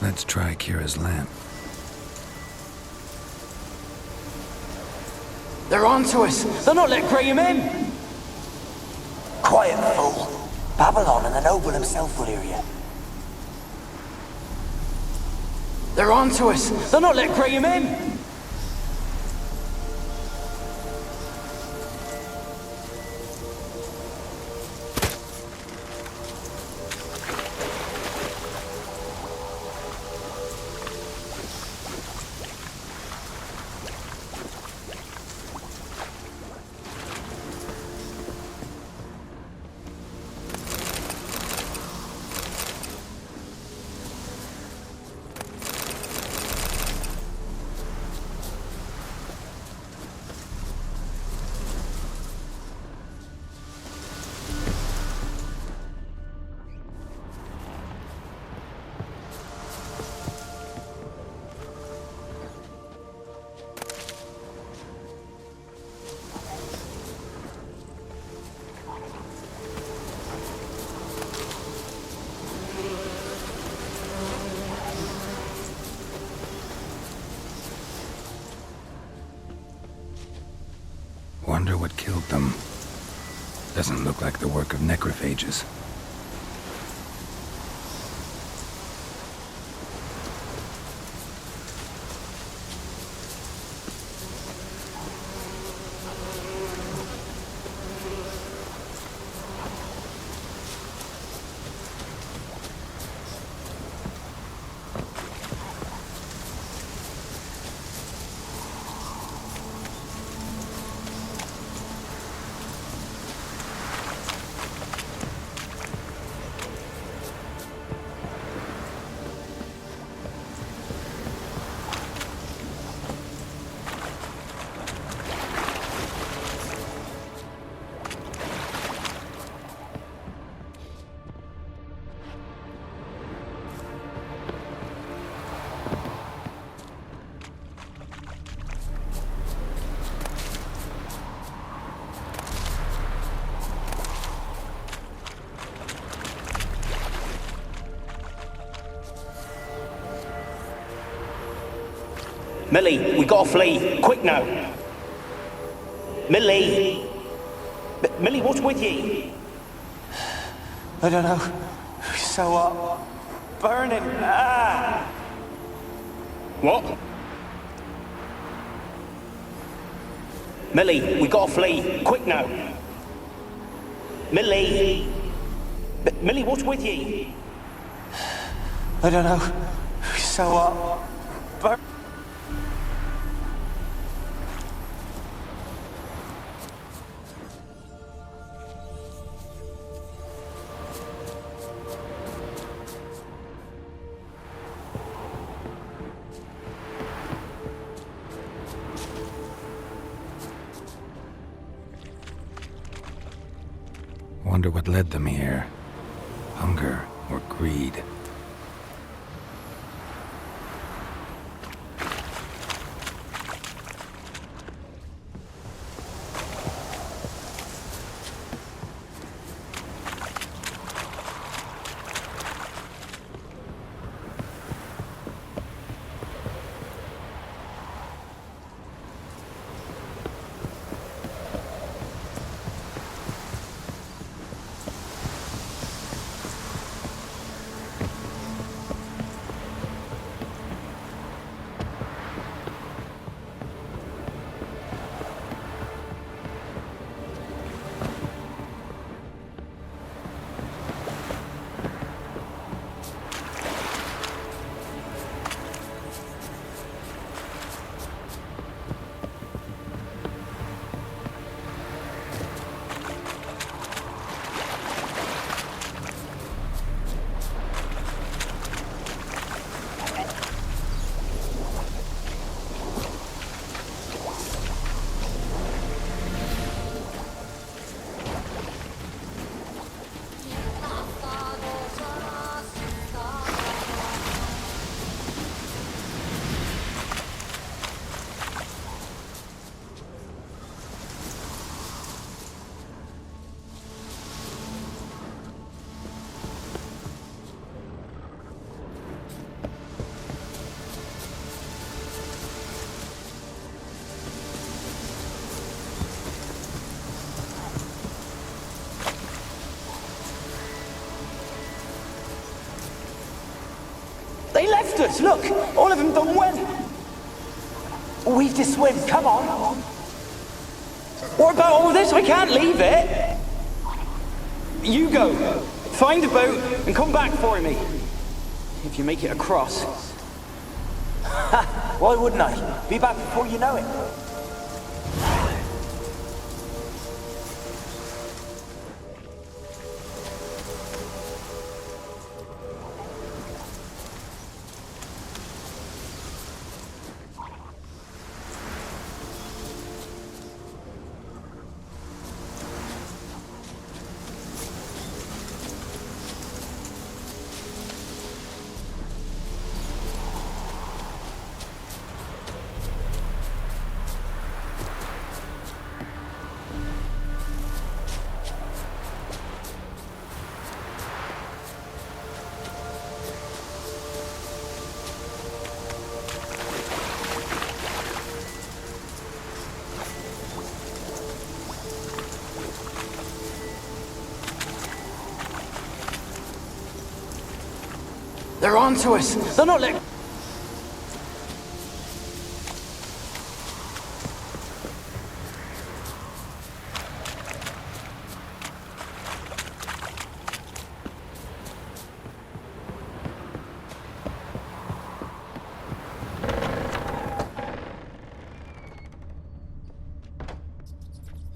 Let's try Kira's lamp. They're onto us! They're not letting Graham in! Quiet, fool. Babylon and the noble himself will hear you. They're onto us! They're not letting Graham in! Wonder what killed them. Doesn't look like the work of necrophages. Millie, we gotta flee. Quick now. Millie! Millie, what's with you? I don't know. So, burning. Ah! What? Millie, we gotta flee. Quick now. Millie! Millie, what's with you? I don't know. So, burn. Wonder what led them here. Hunger or greed. monsters! Look! All of them done well! We've to swim, come on! What about all this? I can't leave it! You go. Find a boat and come back for me. If you make it across. Why wouldn't I? Be back before you know it. They're onto us. They're not letting...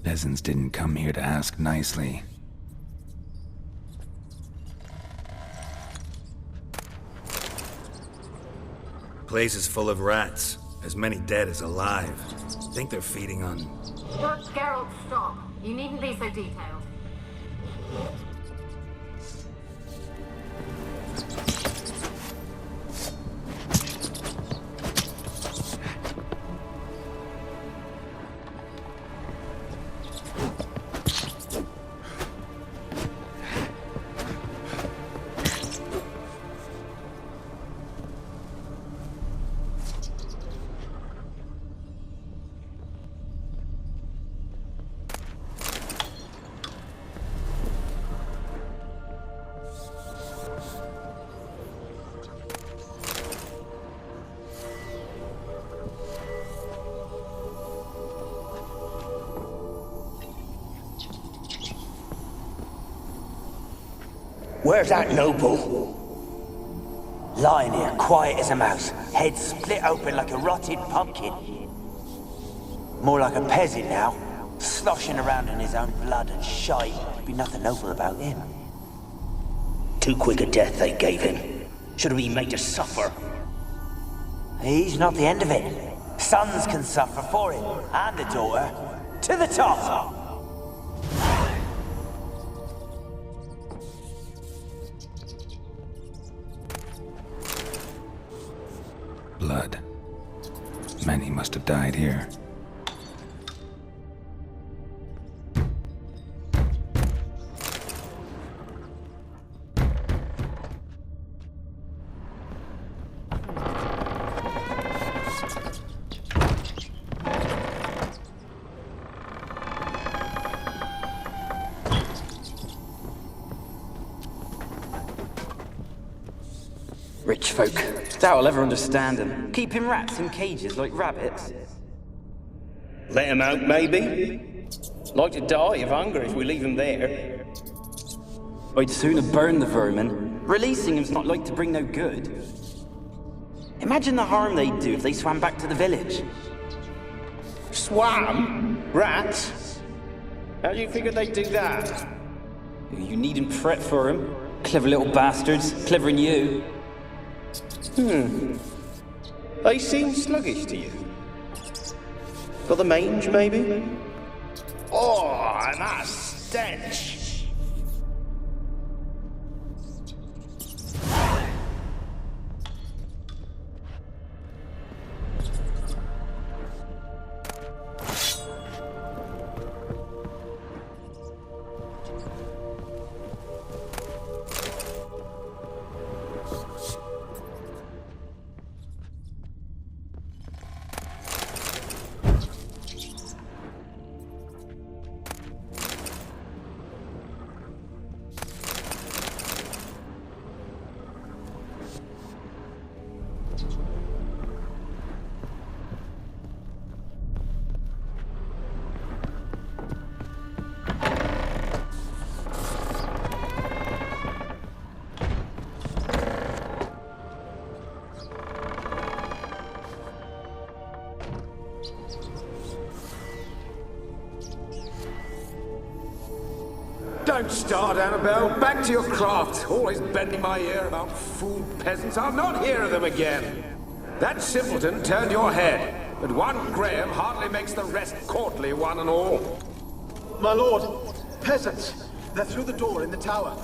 Peasants didn't come here to ask nicely. Place is full of rats. As many dead as alive. Think they're feeding on... Dutch Geralt, stop. You needn't be so detailed. Where's that noble? Lying here, quiet as a mouse, head split open like a rotted pumpkin. More like a peasant now, sloshing around in his own blood and shite. Be nothing noble about him. Too quick a death they gave him. Should have been made to suffer. He's not the end of it. Sons can suffer for it, and a daughter. To the top! Blood. Many must have died here. Rich folk. Doubt I'll ever understand them. Keeping rats in cages like rabbits. Let him out, maybe? Like to die of hunger if we leave him there. I'd sooner burn the vermin. Releasing him's not like to bring no good. Imagine the harm they'd do if they swam back to the village. Swam? Rats? How do you figure they'd do that? You needn't fret for 'em. Clever little bastards. Clever than you. They seem sluggish to you. Got the mange, maybe? Oh, and that stench! Don't start, Annabelle. Back to your craft. Always bending my ear about fool peasants. I'll not hear of them again. That simpleton turned your head, but one Graham hardly makes the rest courtly, one and all. My lord, peasants. They're through the door in the tower.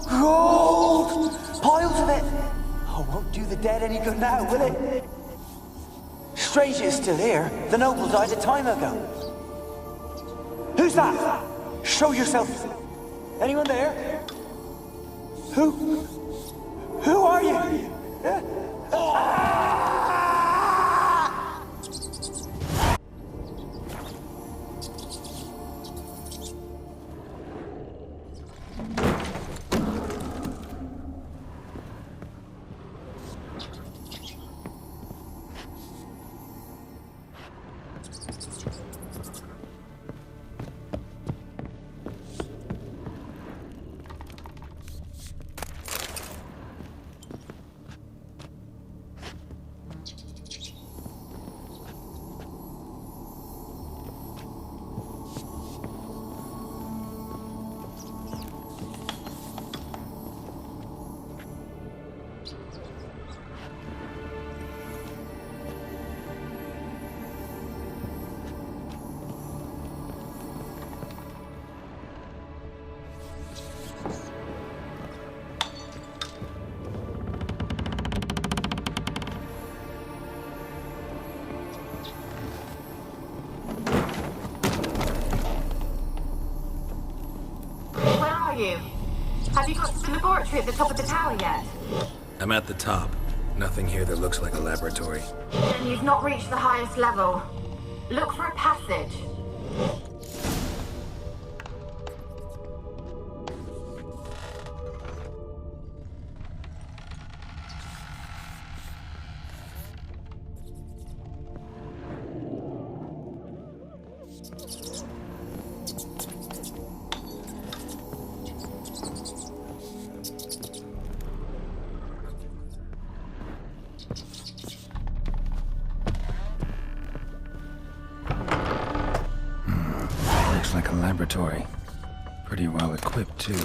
Gold! Piles of it! Oh, won't do the dead any good now, will it? Strange it's still here. The noble died a time ago. Who's that? Show yourself. Anyone there? Who are you? You? Have you got to the laboratory at the top of the tower yet? I'm at the top. Nothing here that looks like a laboratory. Then you've not reached the highest level. Look for a passage. Looks like a laboratory. Pretty well equipped, too.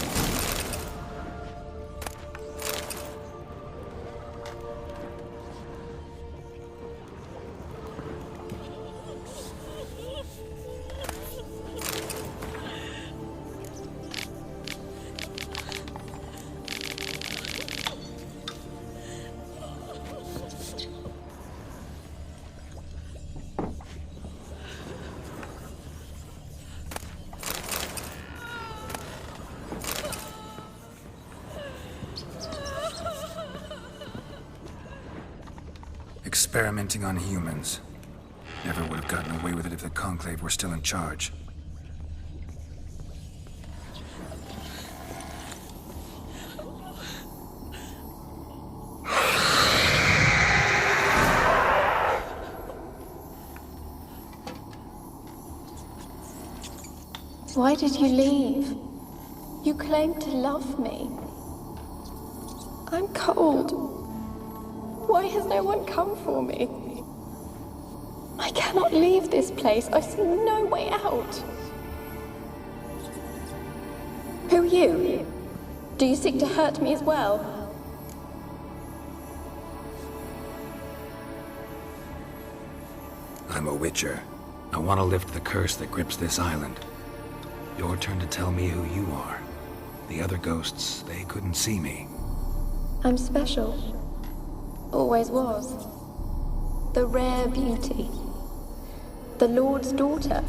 Experimenting on humans. Never would have gotten away with it if the Conclave were still in charge. Why did you leave? You claimed to love me. I'm cold. Why has no one come for me? I cannot leave this place. I see no way out. Who are you? Do you seek to hurt me as well? I'm a Witcher. I want to lift the curse that grips this island. Your turn to tell me who you are. The other ghosts, they couldn't see me. I'm special. Always was. The rare beauty. The Lord's daughter.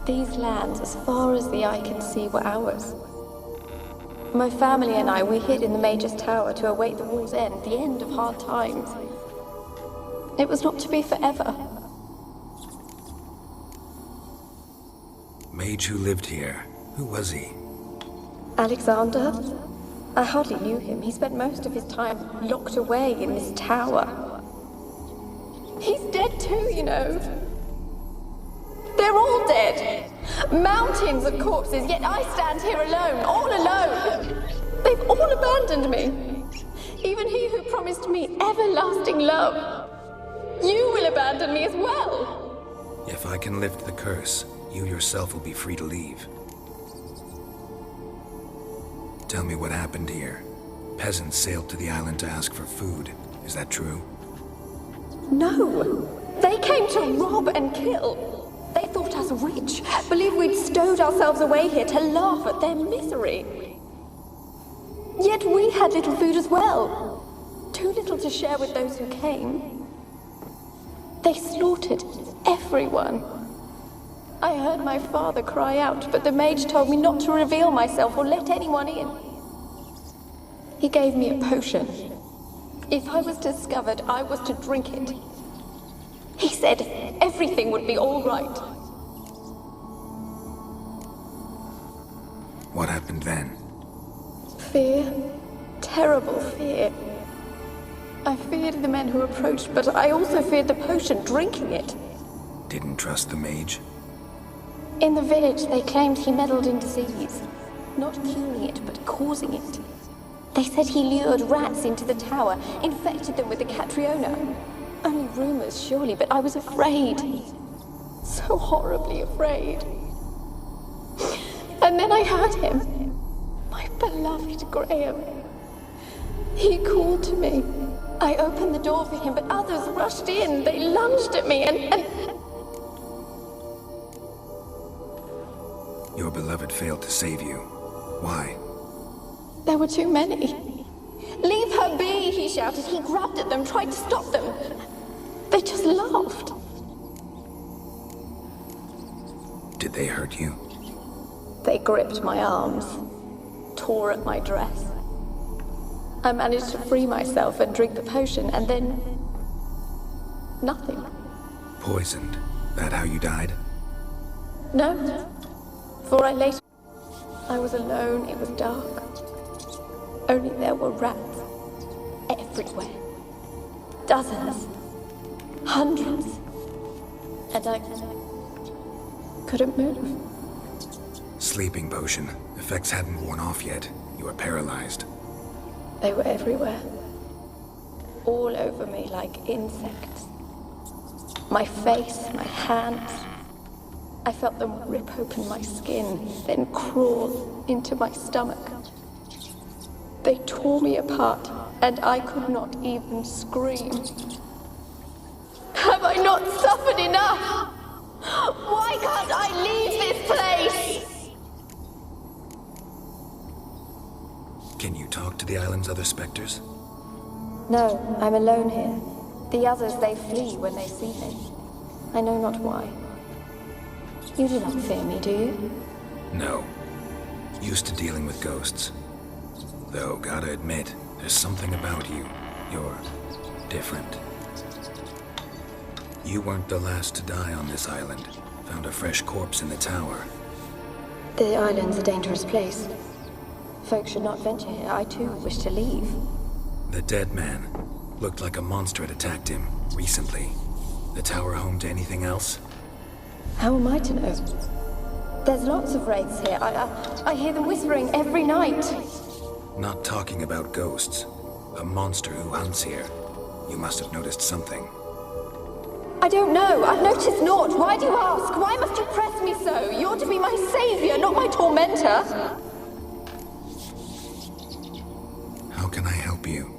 These lands, as far as the eye can see, were ours. My family and I, we hid in the Mage's Tower to await the war's end, the end of hard times. It was not to be forever. Mage who lived here. Who was he? Alexander? I hardly knew him. He spent most of his time locked away in this tower. He's dead too, you know. They're all dead. Mountains of corpses, yet I stand here alone, all alone. They've all abandoned me. Even he who promised me everlasting love. You will abandon me as well. If I can lift the curse, you yourself will be free to leave. Tell me what happened here. Peasants sailed to the island to ask for food. Is that true? No. They came to rob and kill. They thought us rich, believed we'd stowed ourselves away here to laugh at their misery. Yet we had little food as well. Too little to share with those who came. They slaughtered everyone. I heard my father cry out, but the mage told me not to reveal myself or let anyone in. He gave me a potion. If I was discovered, I was to drink it. He said everything would be all right. What happened then? Fear. Terrible fear. I feared the men who approached, but I also feared the potion, drinking it. Didn't trust the mage? In the village, they claimed he meddled in disease. Not curing it, but causing it. They said he lured rats into the tower, infected them with the Catriona. Only rumors, surely, but I was afraid. So horribly afraid. And then I heard him. My beloved Graham. He called to me. I opened the door for him, but others rushed in. They lunged at me and... Your beloved failed to save you. Why? There were too many. Leave her be, he shouted. He grabbed at them, tried to stop them. They just laughed. Did they hurt you? They gripped my arms, tore at my dress. I managed to free myself and drink the potion, and then... nothing. Poisoned? That how you died? No. For I later... I was alone, it was dark. Only there were rats. Everywhere. Dozens. Hundreds. And I... couldn't move. Sleeping potion. Effects hadn't worn off yet. You were paralyzed. They were everywhere. All over me like insects. My face, my hands. I felt them rip open my skin, then crawl into my stomach. They tore me apart, and I could not even scream. Have I not suffered enough? Why can't I leave this place? Can you talk to the island's other specters? No, I'm alone here. The others, they flee when they see me. I know not why. You do not fear me, do you? No. Used to dealing with ghosts. Though, gotta admit, there's something about you. You're different. You weren't the last to die on this island. Found a fresh corpse in the tower. The island's a dangerous place. Folks should not venture here. I too wish to leave. The dead man. Looked like a monster had attacked him, recently. The tower home to anything else? How am I to know? There's lots of wraiths here. I hear them whispering every night. Not talking about ghosts. A monster who hunts here. You must have noticed something. I don't know. I've noticed naught. Why do you ask? Why must you press me so? You're to be my savior, not my tormentor. How can I help you?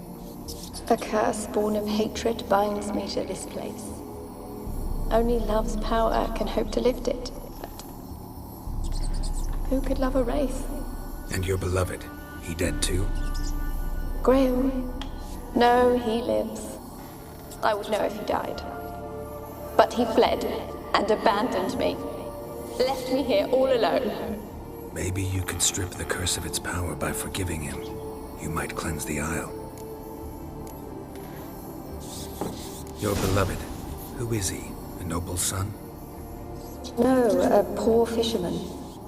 A curse born of hatred binds me to this place. Only love's power can hope to lift it. But who could love a wraith? And your beloved, he dead too? Graham? No, he lives. I would know if he died. But he fled and abandoned me. Left me here all alone. Maybe you could strip the curse of its power by forgiving him. You might cleanse the Isle. Your beloved, who is he? A noble son? No, a poor fisherman.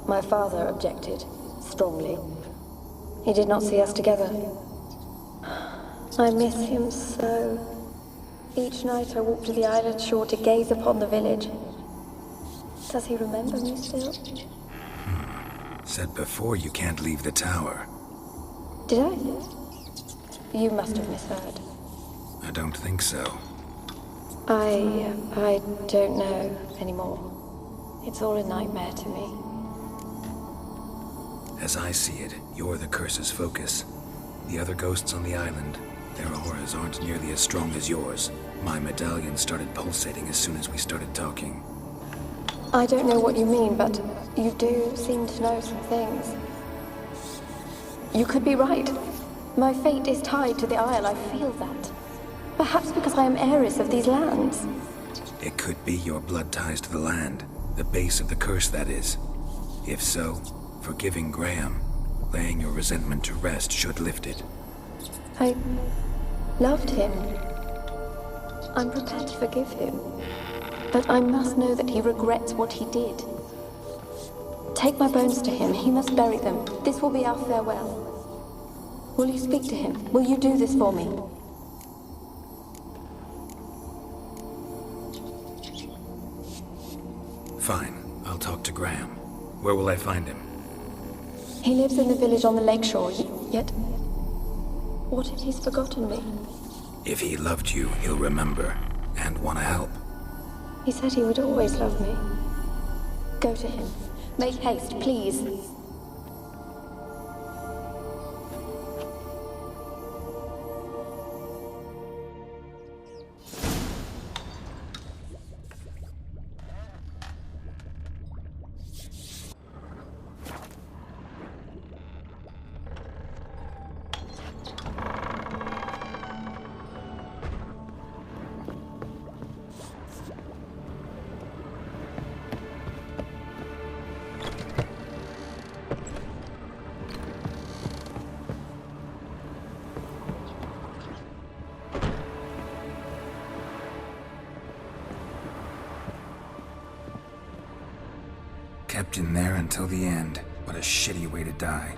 My father objected, strongly. He did not see us together. I miss him so. Each night I walk to the island shore to gaze upon the village. Does he remember me still? Said before you can't leave the tower. Did I? You must have misheard. I don't think so. I don't know anymore. It's all a nightmare to me. As I see it, you're the curse's focus. The other ghosts on the island, their auras aren't nearly as strong as yours. My medallion started pulsating as soon as we started talking. I don't know what you mean, but you do seem to know some things. You could be right. My fate is tied to the Isle, I feel that. Perhaps because I am heiress of these lands. It could be your blood ties to the land. The base of the curse, that is. If so, forgiving Graham, laying your resentment to rest should lift it. I loved him. I'm prepared to forgive him. But I must know that he regrets what he did. Take my bones to him. He must bury them. This will be our farewell. Will you speak to him? Will you do this for me? Fine. I'll talk to Graham. Where will I find him? He lives in the village on the lakeshore, yet... What if he's forgotten me? If he loved you, he'll remember, and want to help. He said he would always love me. Go to him. Make haste, please. Kept in there until the end. What a shitty way to die.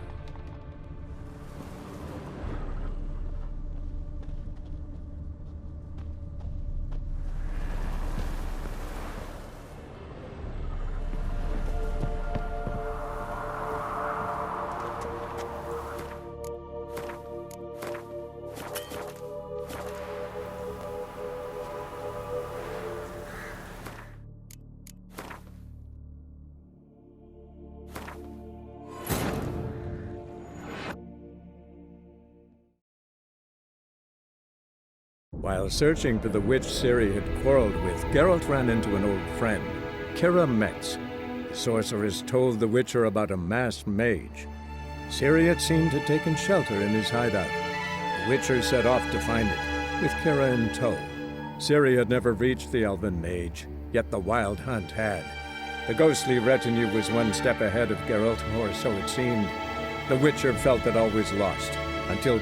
While searching for the witch Ciri had quarreled with, Geralt ran into an old friend, Kira Metz. The sorceress told the Witcher about a masked mage. Ciri had seemed to have taken shelter in his hideout. The Witcher set off to find it, with Kira in tow. Ciri had never reached the elven mage, yet the Wild Hunt had. The ghostly retinue was one step ahead of Geralt, or so it seemed. The Witcher felt that all was lost, until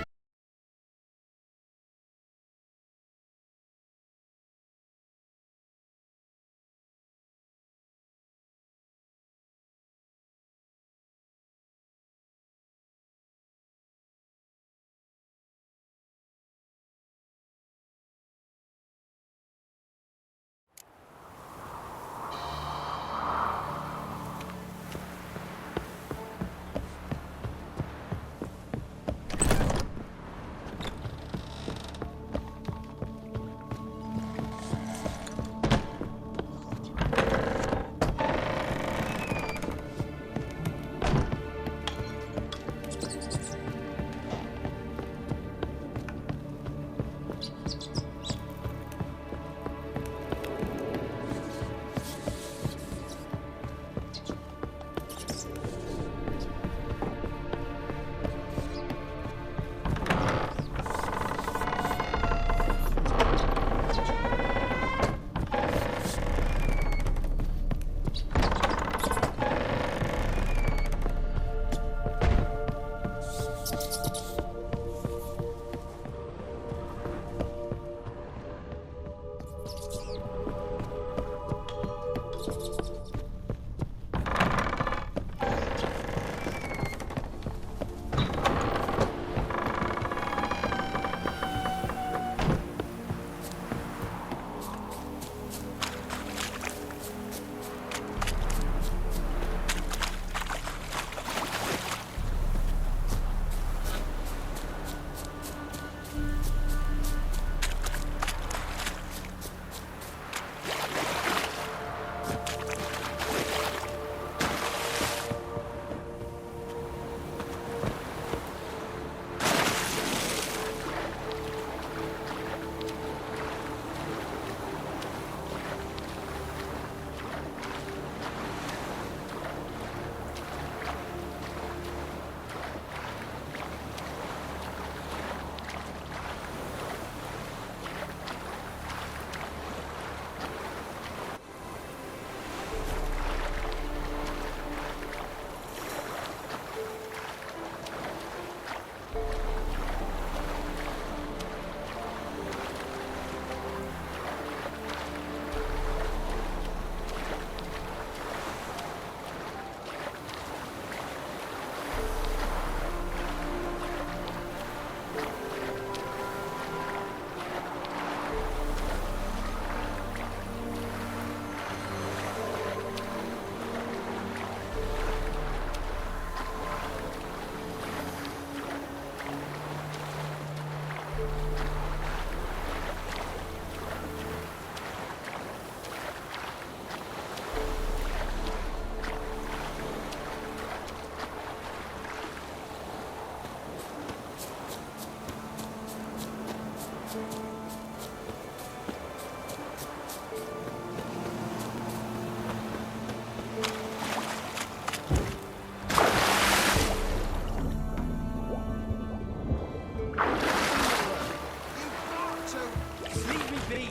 this! Leave me be!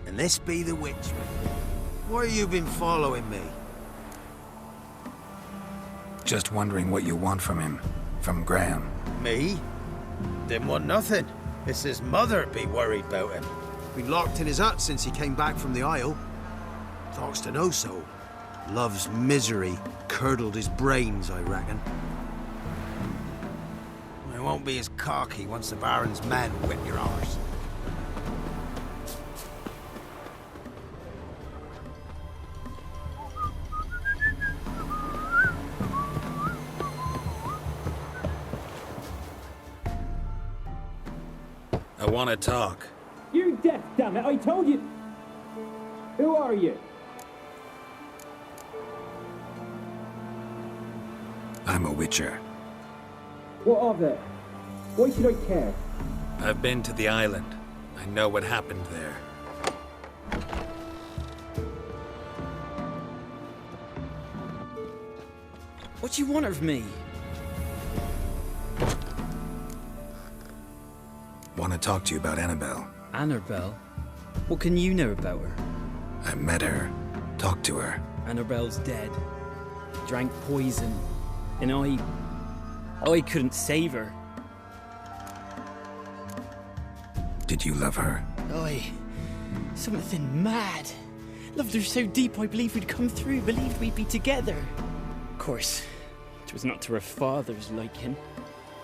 And this be the witch. Why you been following me? Just wondering what you want from him. From Graham. Me? Didn't want nothing. It's his mother be worried about him. Been locked in his hut since he came back from the Isle. Talks to no soul. Love's misery curdled his brains, I reckon. It won't be as cocky once the Baron's men whip your arse. I want to talk. You're deaf, damn it! I told you! Who are you? I'm a witcher. What of it? Why should I care? I've been to the island. I know what happened there. What do you want of me? Want to talk to you about Annabelle. Annabelle? What can you know about her? I met her. Talked to her. Annabelle's dead. Drank poison. And I couldn't save her. Did you love her? Something mad. Loved her so deep I believed we'd come through, believed we'd be together. Of course, it was not to her father's liking.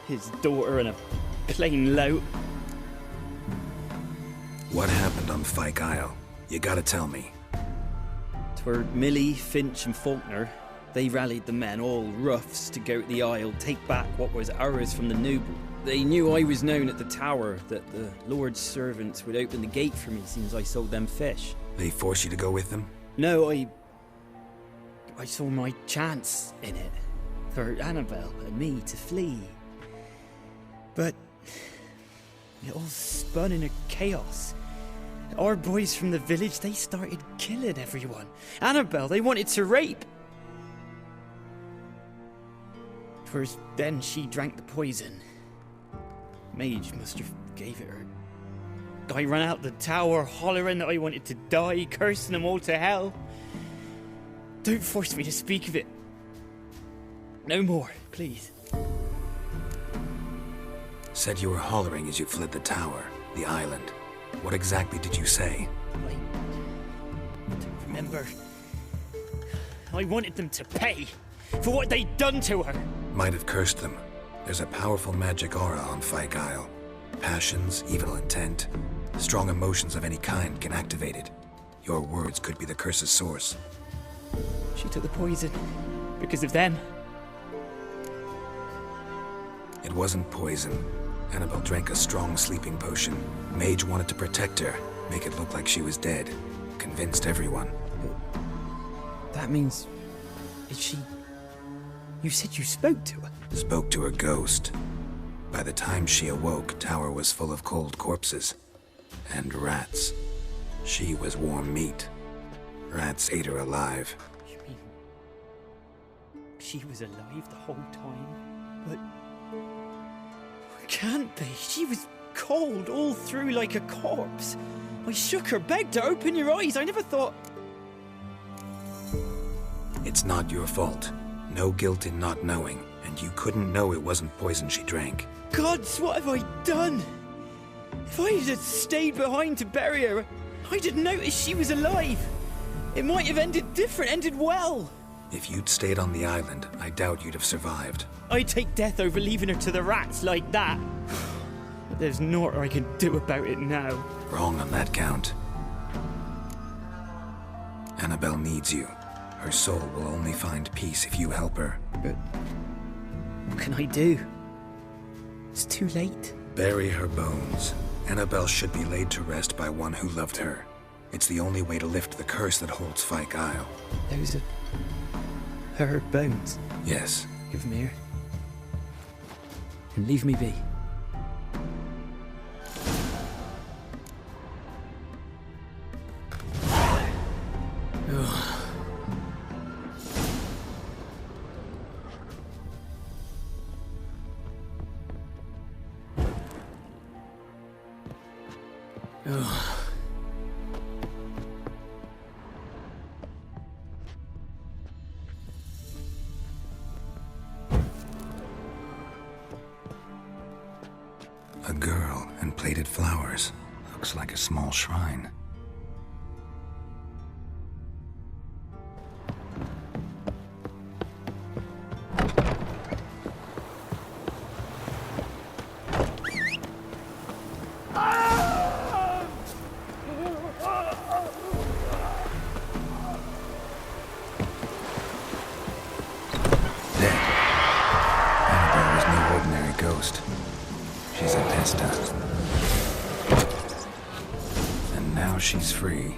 His daughter and a plain lout. What happened on Fyke Isle? You gotta tell me. 'Twere Millie, Finch and Faulkner. They rallied the men, all roughs, to go to the Isle, take back what was ours from the noble. They knew I was known at the tower, that the Lord's servants would open the gate for me since I sold them fish. They forced you to go with them? No, I saw my chance in it. For Annabelle and me to flee. But it all spun in a chaos. Our boys from the village, they started killing everyone. Annabelle, they wanted to rape. Twas then she drank the poison. Mage must have gave it her. I ran out the tower hollering that I wanted to die, cursing them all to hell. Don't force me to speak of it. No more, please. Said you were hollering as you fled the tower, the island. What exactly did you say? I don't remember. I wanted them to pay for what they'd done to her. Might have cursed them. There's a powerful magic aura on Fyke Isle. Passions, evil intent, strong emotions of any kind can activate it. Your words could be the curse's source. She took the poison because of them. It wasn't poison. Annabelle drank a strong sleeping potion. Mage wanted to protect her, make it look like she was dead. Convinced everyone. But that means... Is she... You said you spoke to her? Spoke to her ghost. By the time she awoke, Tower was full of cold corpses. And rats. She was warm meat. Rats ate her alive. You mean... She was alive the whole time? But... Can't be. She was cold all through like a corpse. I shook her, begged her, open your eyes. I never thought... It's not your fault. No guilt in not knowing, and you couldn't know it wasn't poison she drank. Gods, what have I done? If I had stayed behind to bury her, I didn't notice she was alive. It might have ended different, ended well. If you'd stayed on the island, I doubt you'd have survived. I'd take death over leaving her to the rats like that. But there's naught I can do about it now. Wrong on that count. Annabelle needs you. Her soul will only find peace if you help her. But what can I do? It's too late. Bury her bones. Annabelle should be laid to rest by one who loved her. It's the only way to lift the curse that holds Fyke Isle. Those are... her bones? Yes. Give them here. And leave me be. A girl and plated flowers. Looks like a small shrine. Ghost. She's a Pesta. And now she's free.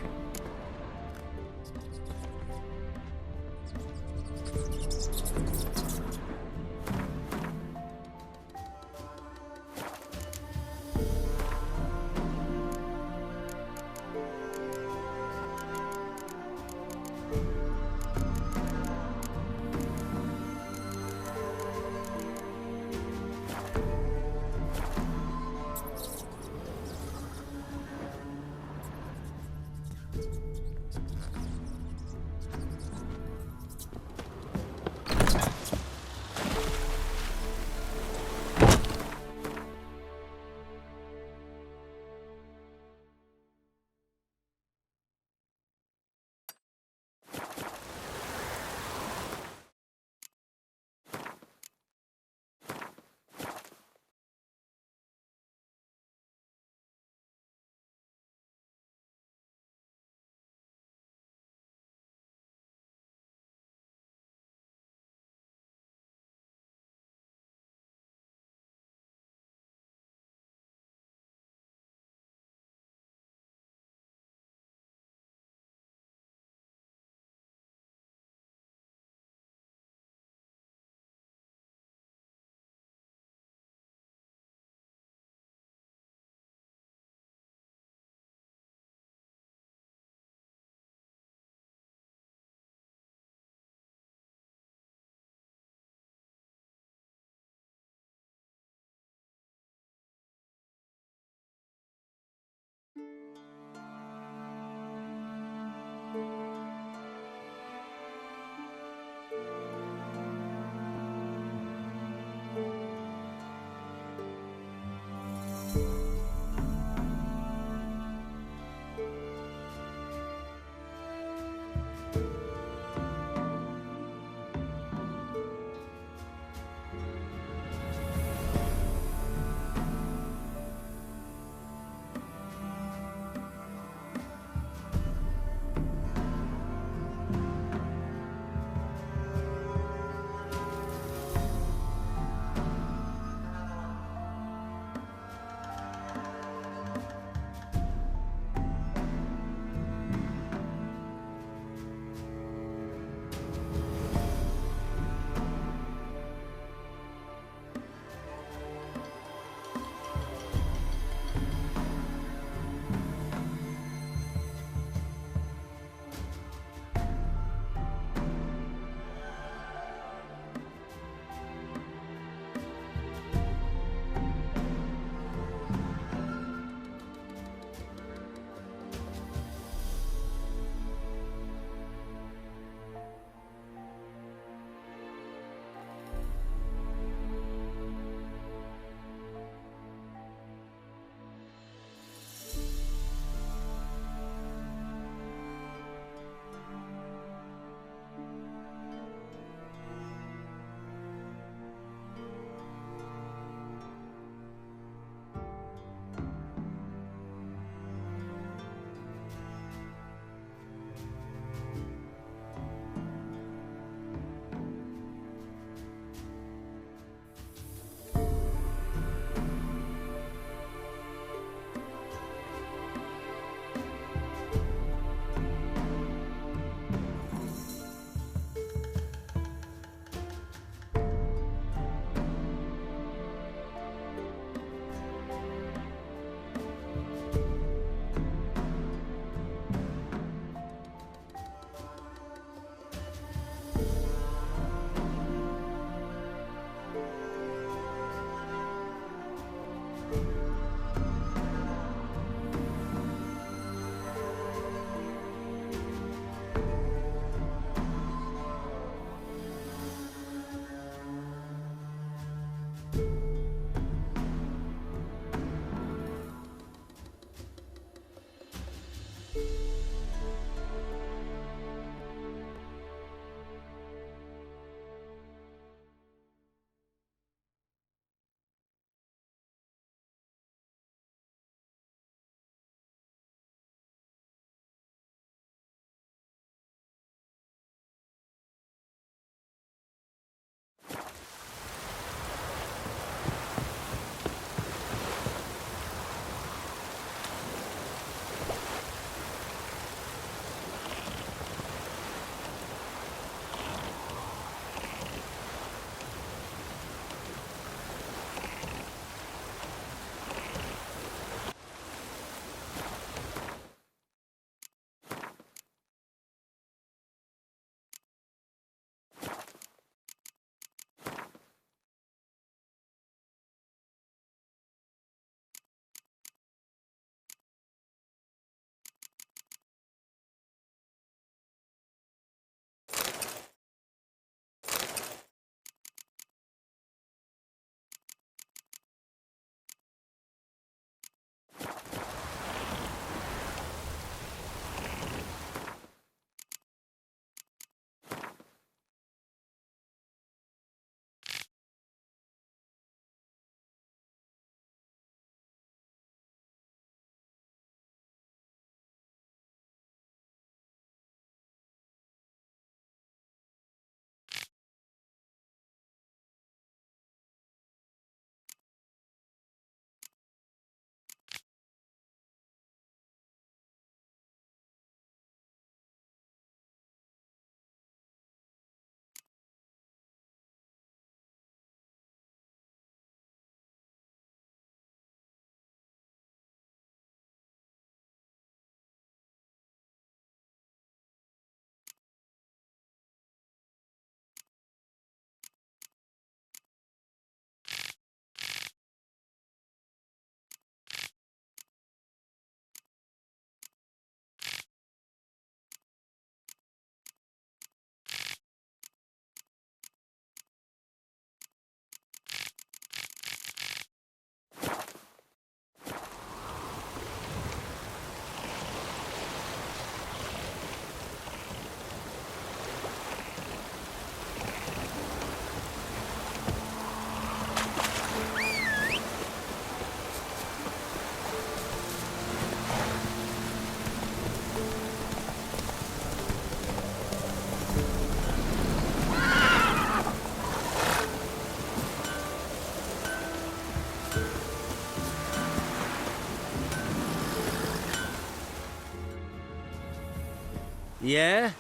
Yeah?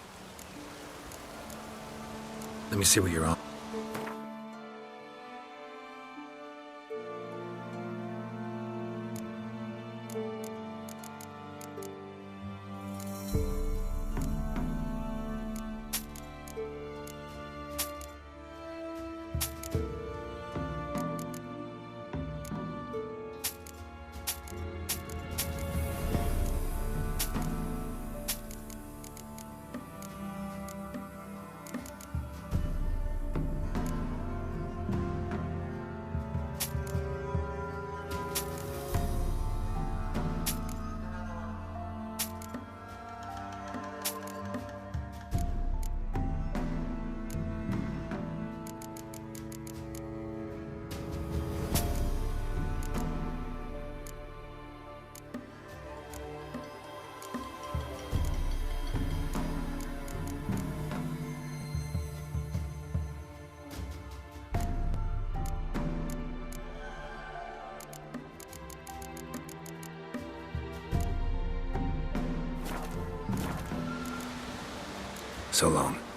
Let me see what you're on. So long.